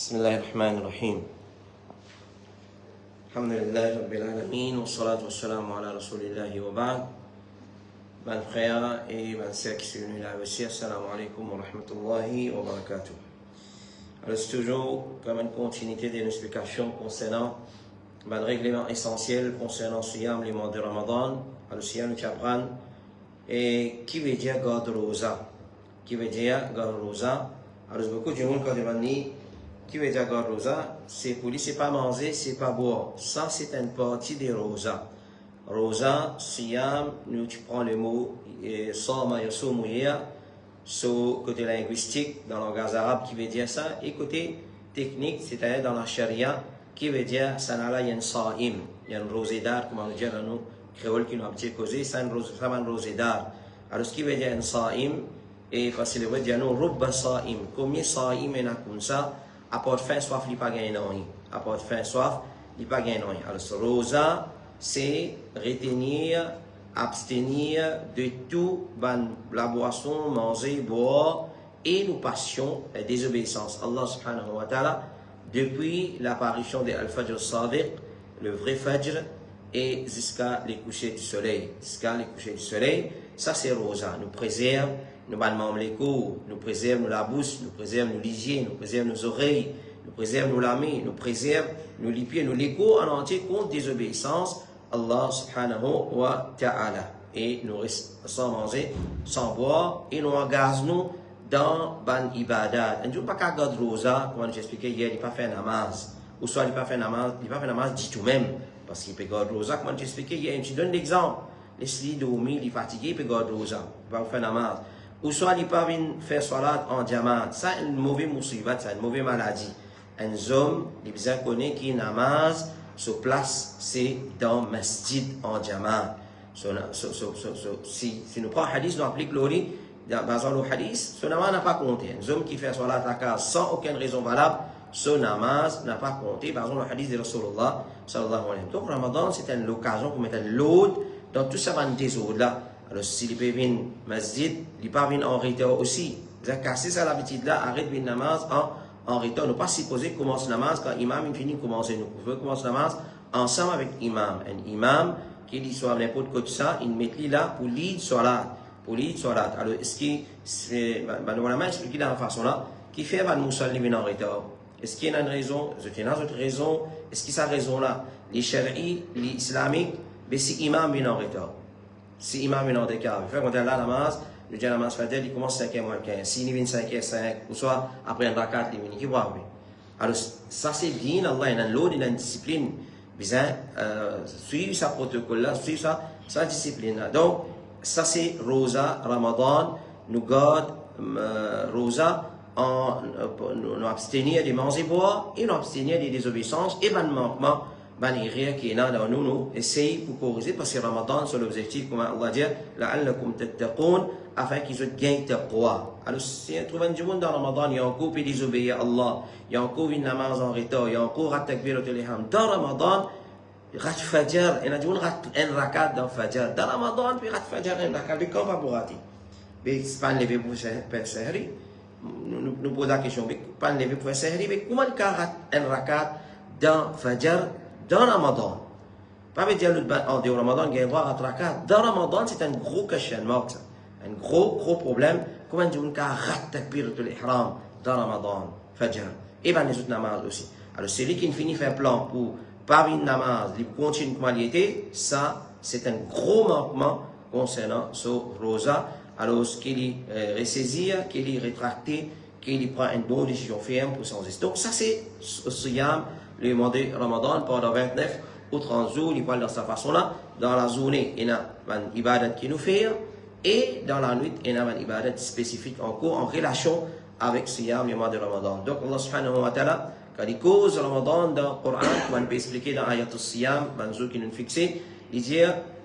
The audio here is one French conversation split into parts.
بسم الله الرحمن الرحيم الحمد لله رب العالمين والصلاة والسلام على رسول الله وبعد. Mes frères et mes sœurs qui sont venus là aussi, assalamu alaikum wa rahmatullahi wa barakatuh. Alors c'est toujours comme une continuité d'une explication concernant le règlement essentiel concernant le Siyam, les mois de Ramadan. Alors le Siyam, nous apprend et qui veut dire garde rosa. Qui veut dire garde rosa. Alors beaucoup de gens quand demandent qui veut dire garde rosa, c'est pour lui, c'est pas manger, c'est pas boire. Ça c'est une partie des rosa. Rosa, Siyam, nous tu prends le mot Sama Yasumuya, sur côté linguistique, dans le langage arabe qui veut dire ça, et côté technique, c'est-à-dire dans la charia, qui veut dire Sanala Yen Sa'im, il y a une rosée d'art, comme on dit dans nos créoles qui nous ont petit causé, c'est une rosée d'art. Alors ce qui veut dire un Sa'im, et parce que le veut dire nous, Rubba Sa'im, combien Sa'im est comme ça, à part faim, soif, il n'y a pas gagné rien. À part faim, soif, il n'y a pas gagné rien. Alors ce rosa, c'est retenir, abstenir de tout la boisson, manger, boire et nos passions et désobéissance. Allah subhanahu wa ta'ala, depuis l'apparition de Al-Fajr Sadiq, le vrai Fajr, et jusqu'à les couchers du soleil. Jusqu'à les couchers du soleil, ça c'est rosa. Nous préserve, nous balmons les cours, nous préserve nous la bouche, nous préserve nous lisiers, nous préserve nos oreilles, nous préserve nos lames, nous préserve nos pieds, nous l'écho en entier contre désobéissance. Allah subhanahu wa ta'ala. Et nous restons sans manger, sans boire, et nous engagons dans ban ibadat. Et nous ne pouvons pas garder rosa, comme j'expliquais hier, il n'a pas fait namaz. Ou soit il n'a pas fait namaz, dit tout même. Parce qu'il peut garder rosa, comme j'expliquais hier, je donne l'exemple. Laisse-lui dormir, il est fatigué, il peut garder rosa. Il va faire namaz. Ou soit il n'a pas faire salat en diamant. Ça, c'est une mauvaise musibat, c'est une mauvaise maladie. Un homme, il bien connaît qui namaz, sur place, c'est dans masjid en diamant. Si nous prenons le hadith, nous appliquons l'ori, dans le hadith, ce namaz n'a pas compté. Un homme qui fait salat à casa sans aucune raison valable, ce namaz n'a pas compté. Par exemple, le hadith de Rasulullah sallallahu alayhi wa sallam. Donc, Ramadan, c'est une occasion pour mettre l'autre dans tout ça, des autres là. Alors, si il peut venir masjid, il peut venir en retard aussi. Vous avez cassé ça l'habitude là, arrête de namaz en retard. Nous pas supposé commencer le namaz quand l'imam il finit de commencer. Nous pouvons commencer le namaz ensemble avec l'imam. Un imam qui dit soit n'importe quoi de ça, il met lui là pour lire salat. Pour lire salat. Alors, est-ce que c'est. Nous allons expliquer de la façon là, qui fait que nous sommes en retard. Est-ce qu'il y a une raison? Est-ce qu'il y a une autre raison? Est-ce qu'il y a cette raison là? Les shari'i, les islamiques, mais si l'imam vient en retard. Si l'imam vient en retard. Il fait qu'on est là, namaz. Le dia namaz fajr, il commence 5h moins 15. S'il vient 5h5, ou soit après un rakat, il vient qui va. Alors, ça c'est bien, Allah, il a l'ordre, il a une discipline. Bien, suivre sa protocole là, suivre sa discipline là. Donc, ça c'est Rosa, Ramadan, nous garde Rosa, nous abstenir de manger boire, et nous abstenir des désobéissances, et ben manquement, ben erreur qui est là dans nous, essaye pour corriger, parce que Ramadan, c'est l'objectif, comme Allah dit, la'allakum tattaqun, afin qu'ils aient gagné taqwa. Alors, si on trouve un jour dans Ramadan, il y a encore qui désobéir à Allah, il y a encore une namaz en retard, il y a encore un takbiratul ihram. Dans Ramadan, rat fajr, il y a un rakat dans fajr. Dans Ramadan, puis rat fajr, un rakat, mais quand va pour rater? Mais c'est pas levé pour faire sahri. Nous posons la question, mais pas levé pour faire sahri, mais comment il y a un rakat dans fajr, dans Ramadan? Pas veut dire en dehors Ramadan, il y a un rakat. Dans Ramadan, c'est un gros questionnement. Un gros problème. Comment dire qu'on a raté takbiratul ihram dans Ramadan, Fajr, et bien les autres namaz aussi. Alors celui qui finit faire plan pour pas une namaz, il continue comme il était, ça c'est un gros manquement concernant ce rosa. Alors ce qu'il est ressaisir, qu'il est rétracté, qu'il prend une bonne décision ferme pour changer. Donc ça c'est Siyam, le mois de Ramadan pendant 29 ou 30 jours, il parle dans cette façon-là. Dans la journée, il y a une ibadat qui nous fait. Et dans la nuit, il y a une ibadat spécifique en cours, en relation avec Siyam, le mois de Ramadan. Donc, Allah subhanahu wa ta'ala, quand il cause Ramadan dans le Coran, comme on peut expliquer dans Ayat al-Siyam, dans qui nous fixé, il dit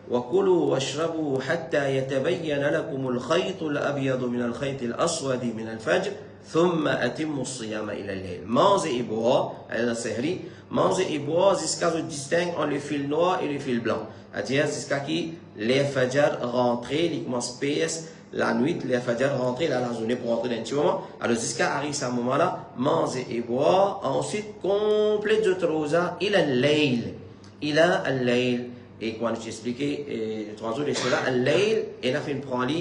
وَكُلُوا وَاشْرَبُوا حَتَّى يَتَبَيَّنَ لَكُمُ الْخَيْطُ الْأَبْيَضُ مِنَ الْخَيْطِ الْأَسْوَدِ مِنَ الْفَجْرِ ثُمَّ أَتِمُّوا الصِّيَامَ إِلَى اللَّيْلِ. Mangez et boire, mangez et boire jusqu'à ce que distingue entre le fil noir et le fil blanc. C'est-à-dire jusqu'à qui les fajr rentrent, ils commencent PS, la nuit, les fajr rentrer dans la journée pour rentrer dans un petit moment. Alors jusqu'à arriver à ce moment-là, manger et boire. Ensuite, complète votre rosa, il a l'ail. Il a l'ail. Et quand je t'expliquais, 3 jours de cela, l'ail, il a fait une prendre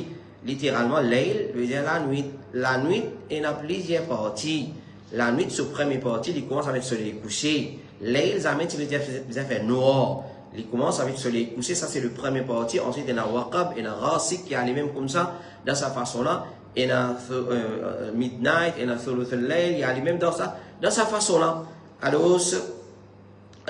littéralement l'ail, veut dire la nuit. La nuit, il a plusieurs parties. La nuit, sur la première partie, il commence avec le soleil couché. L'ail, ça veut dire faire noir. Il commence avec le soleil couché, ça c'est le premier partie. Ensuite, il y a Waqab, il y a Rasik qui est même comme ça, dans sa façon-là. Il y a Midnight, il y a Thuluth al-Layl, il y a même dans sa façon-là. Alors,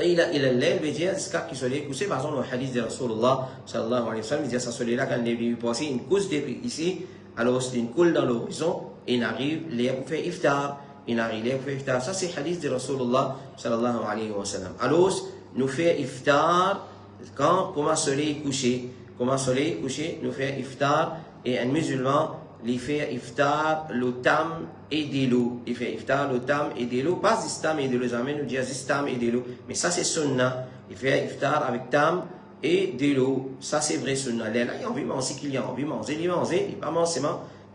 il a l'ail, veut dire, c'est quand le soleil couché, par exemple, le hadith de Rasulullah, sallallahu alayhi wa sallam, il dit, ça soleil-là, quand il est passé, une couche depuis ici, alors c'est une coule dans l'horizon, et il arrive, l'air pour faire iftar. Il arrive, l'air pour faire iftar. Ça c'est le hadith de Rasulullah, sallallahu alayhi wa sallam. Alors, nous fait iftar quand commence le soleil couché. Comment soleil couché, nous fait iftar et un musulman il fait iftar le tam et de l'eau. Il fait iftar le tam et de l'eau. Pas zistam et de l'eau, jamais nous dit zistam et de l'eau. Mais ça c'est sunna. Il fait iftar avec tam et de l'eau. Ça c'est vrai sunna. Là, il y a envie de manger, qu'il y a envie de manger, il n'est pas manger,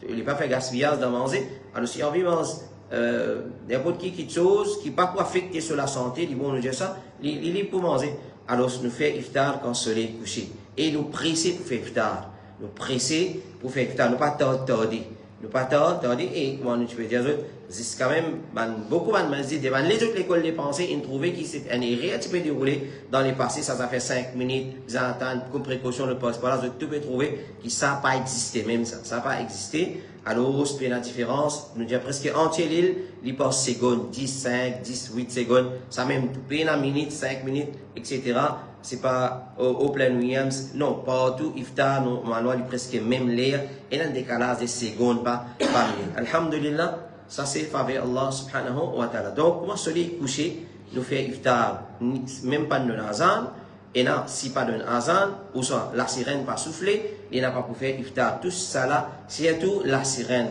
il n'est pas fait gaspillage de manger. Alors s'il y a envie de manger, n'importe qui chose qui pas quoi affecter sur la santé, il bon nous dire ça, il est pour manger. Alors nous fait iftar quand le soleil est couché. Et nous presser pour faire iftar. Nous presser pour faire iftar. Nous pas tarder. Nous pas tarder. Et comment nous peux dire, c'est quand même beaucoup de masjid, les autres écoles de pensée, ils trouvaient que c'est un erreur qui peut dérouler dans les passés, ça fait 5 minutes, vous entendez, comme précaution, le passe par là, tout peut trouver que ça n'a pas existé, même ça n'a pas existé. Alors, c'est la différence, nous disons presque entière l'île, il passe secondes, 10, 5, 10, 8 secondes, ça même peine à minute, 5 minutes, etc. C'est pas au plein Williams, non, partout, iftar, normalement, il est presque même l'air, et un décalage de secondes par minute. Alhamdulillah, ça c'est faveur Allah subhanahu wa ta'ala. Donc, comment soleil couché, nous fait iftar, même pas de azan, et non, si pas de azan, ou soit la sirène pas soufflée, il n'a pas pour faire iftar. Tout ça là, surtout la sirène.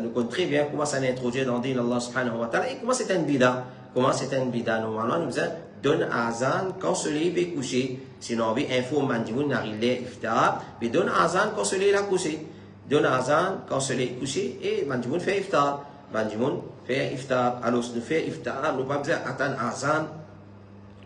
Nous connaissons très bien comment ça introduit dans le din Allah subhanahu wa ta'ala, et comment c'est un bida. Comment c'est un bida. Normalement, nous disons, donne azan quand le soleil est couché. Sinon, on veut info, mandimoun, n'arrive iftar, mais donne azan quand le soleil est couché. Donne azan quand le soleil est couché, et mandimoun fait iftar. Mandimoun fait iftar. Alors, nous fait iftar, nous pas besoin d'attendre azan.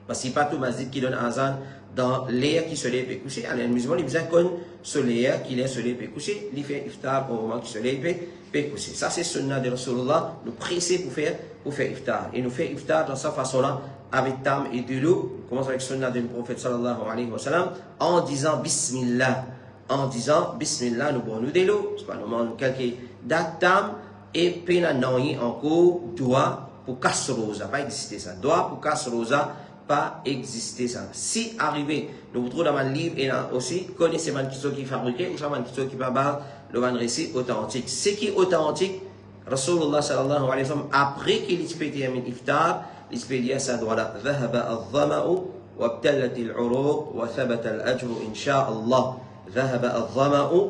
Parce que ce n'est pas tout masjid qui donne azan dans l'air qui se lève et coucher. Alors, le musulman, il a besoin qu'on se lève, qu'il est se lève et coucher, il fait iftar au moment qu'il se lève et coucher. Ça, c'est sunnah de Rasulullah, nous presser pour faire iftar. Et nous fait iftar dans sa façon-là, avec tam et de l'eau. On commence avec sunnah du prophète sallallahu alayhi wa sallam, en disant bismillah. En disant bismillah, nous bois nous de l'eau. C'est pas nous demandons quelques dates tam et pénanoï encore, doigt pour casserosa. Pas exister ça. Doigt pour casserosa. Pas exister ça. Si arrivé, nous vous trouvons dans un livre et là aussi, connaissez man qui fabriqué, ou ça man qui pas bas, le man récit authentique. Ce qui est authentique, Rasulullah sallallahu alayhi wa sallam, après qu'il ait fait un iftar, il fait dire ça doit là, ذهب الظمأ وابتلت العروق وثبت الأجر إن شاء الله. ذهب الظمأ,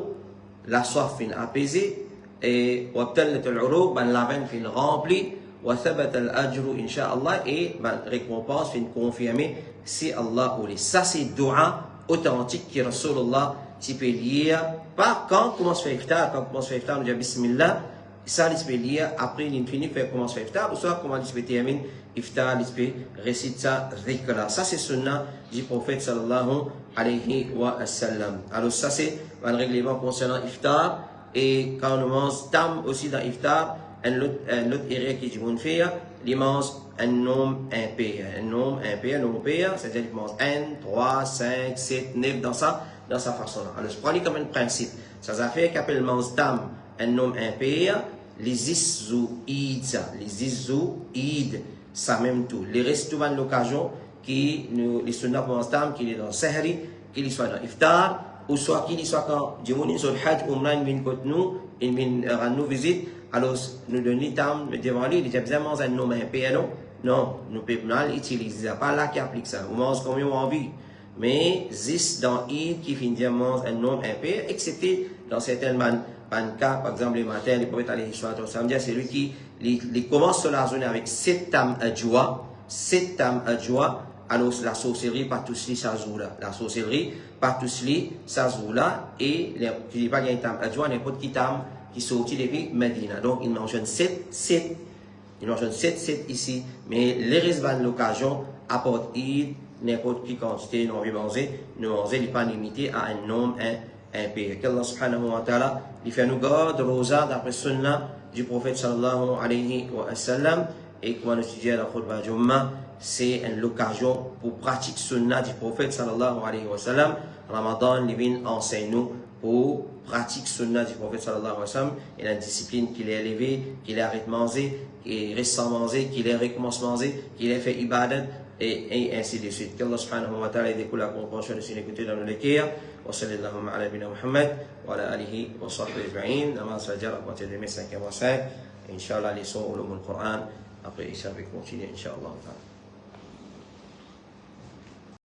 la soif fin apaisée, et وابتلت العروق, ben la veine fin remplie. وثبت الأجر إن شاء الله et ma récompense fait confirmer si Allah voulait. Ça c'est dua authentique qui Rasulullah tu peux lire pas quand commence faire iftar, quand commence faire iftar nous dit bismillah, ça il peut lire après il finit faire commence faire iftar ou soit comment il peut terminer iftar il peut réciter ça dhikra. Ça c'est sunnah du prophète sallallahu alayhi wa sallam. Alors ça c'est un règlement concernant iftar et quand on mange tam aussi dans iftar. Un autre erreur qui dit il mange un nombre impair. Un nombre impair, c'est-à-dire qu'il mange 1, 3, 5, 7, 9 dans sa façon-là. Alors, je prends comme un principe. Ça veut dire qu'appelle mange tam, un nombre impair, les isouïdes, ça même tout. Les restes de l'occasion, qui les sunnah pour mange tam, qui est dans Sahri, qu'il soit dans Iftar, ou soit qu'il soit quand Djimouni sur le Hajj, Umran, il vient nous, il vient nous visite. Alors, nous donnons tam, mais devant lui, il a besoin de manger un nom impair, non, nous pouvons pas l'utiliser, pas là qui applique ça, on mange comme on a envie. Mais, zis dans Eid qui finit de manger un nom impair, excepté dans certains cas, par exemple, les matins, les prophètes allaient au samedi, c'est lui qui commence sur la journée avec 7 tam à joie, alors la sorcellerie pas tous les ça là. La sorcellerie pas tous les ça là et qui n'est pas gain tam adjoint n'importe qui tam qui sorti depuis Medina. Donc il mentionne 7 ici, mais les restes de l'occasion apportent n'importe quelle quantité non manger, nous manger n'est pas limité à un nombre impérieux. Qu'Allah subhanahu wa ta'ala il fait nous garde rosa d'après sunna du prophète sallallahu alayhi wa sallam et quand on étudie la khutbah Jumma, c'est l'occasion pour pratiquer sunna du prophète sallallahu alayhi wa sallam. Ramadan, il enseigne nous pour pratiquer sunna du prophète sallallahu alayhi wa sallam et la discipline qu'il est élevé, qu'il arrête de manger, qu'il reste sans manger, qu'il recommence à manger, qu'il ait fait ibadat et ainsi de suite. Qu'Allah subhanahu wa ta'ala ait la compréhension de ce qu'on écoute dans le lecture. Wa sallallahu ala nabina Muhammad wa ala alihi wa sahbihi ajma'in. Namaz fajr à partir de 5h05. Inch'Allah, les sons au Coran. Après, ça va continuer, Inch'Allah.